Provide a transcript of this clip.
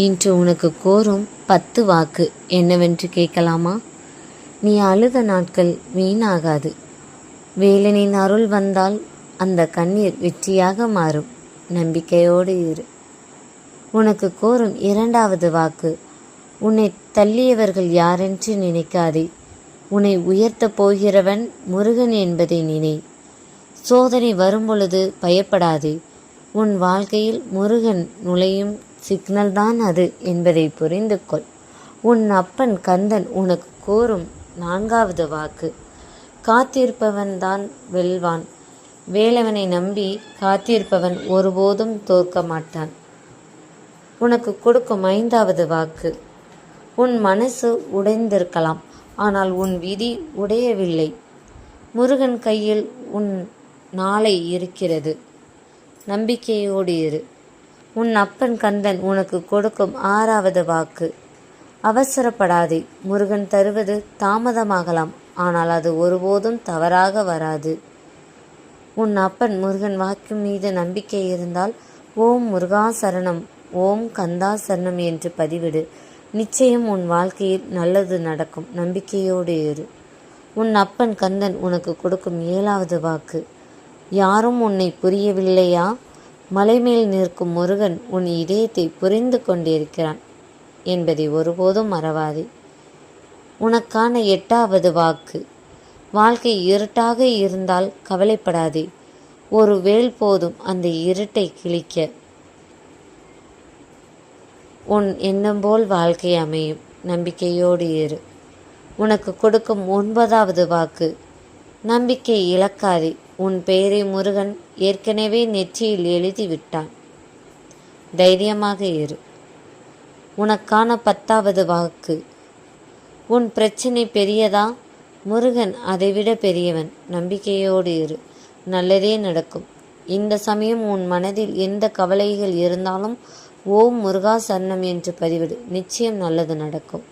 இன்று உனக்கு கோரும் 10 வாக்கு என்னவென்று கேட்கலாமா? நீ அழுத நாட்கள் வீணாகாது. வேலனின் அருள் வந்தால் அந்த கண்ணீர் வெற்றியாக மாறும். நம்பிக்கையோடு இரு. உனக்கு கோரும் 2வது வாக்கு, உன்னை தள்ளியவர்கள் யாரென்று நினைக்காதே. உன்னை உயர்த்தப் போகிறவன் முருகன் என்பதை நினை. சோதனை வரும்பொழுது பயப்படாதே. உன் வாழ்க்கையில் முருகன் நுழையும் சிக்னல் தான் அது என்பதை புரிந்து கொள். உன் அப்பன் கந்தன் உனக்கு கூறும் 4வது வாக்கு, காத்திருப்பவன் தான் வெல்வான். வேலவனை நம்பி காத்திருப்பவன் ஒருபோதும் தோற்க மாட்டான். உனக்கு கொடுக்கும் 5வது வாக்கு, உன் மனசு உடைந்திருக்கலாம், ஆனால் உன் விதி உடையவில்லை. முருகன் கையில் உன் நாளை இருக்கிறது. நம்பிக்கையோடு இரு. உன் அப்பன் கந்தன் உனக்கு கொடுக்கும் 6வது வாக்கு, அவசரப்படாதே. முருகன் தருவது தாமதமாகலாம், ஆனால் அது ஒருபோதும் தவறாக வராது. உன் அப்பன் முருகன் வாக்கு மீது நம்பிக்கை இருந்தால் ஓம் முருகா சரணம், ஓம் கந்தா சரணம் என்று பதிவிடு. நிச்சயம் உன் வாழ்க்கையில் நல்லது நடக்கும். நம்பிக்கையோடு இரு. உன் அப்பன் கந்தன் உனக்கு கொடுக்கும் 7வது வாக்கு, யாரும் உன்னை புரியவில்லையா? மலைமேல் நிற்கும் முருகன் உன் இதயத்தை புரிந்து கொண்டிருக்கிறான் என்பதை ஒருபோதும் மறவாதே. உனக்கான 8வது வாக்கு, வாழ்க்கை இருட்டாக இருந்தால் கவலைப்படாதே. ஒரு வேல் போதும் அந்த இருட்டை கிழிக்க. உன் எண்ணம் போல் வாழ்க்கை அமையும். நம்பிக்கையோடு இரு. உனக்கு கொடுக்கும் 9வது வாக்கு, நம்பிக்கை இழக்காதே. உன் பெயரை முருகன் ஏற்கனவே நெற்றியில் எழுதிவிட்டான். தைரியமாக இரு. உனக்கான 10வது வாக்கு, உன் பிரச்சனை பெரியதா? முருகன் அதைவிட பெரியவன். நம்பிக்கையோடு இரு. நல்லதே நடக்கும். இந்த சமயம் உன் மனதில் எந்த கவலைகள் இருந்தாலும் ஓம் முருகா சரணம் என்று பதிவிடு. நிச்சயம் நல்லது நடக்கும்.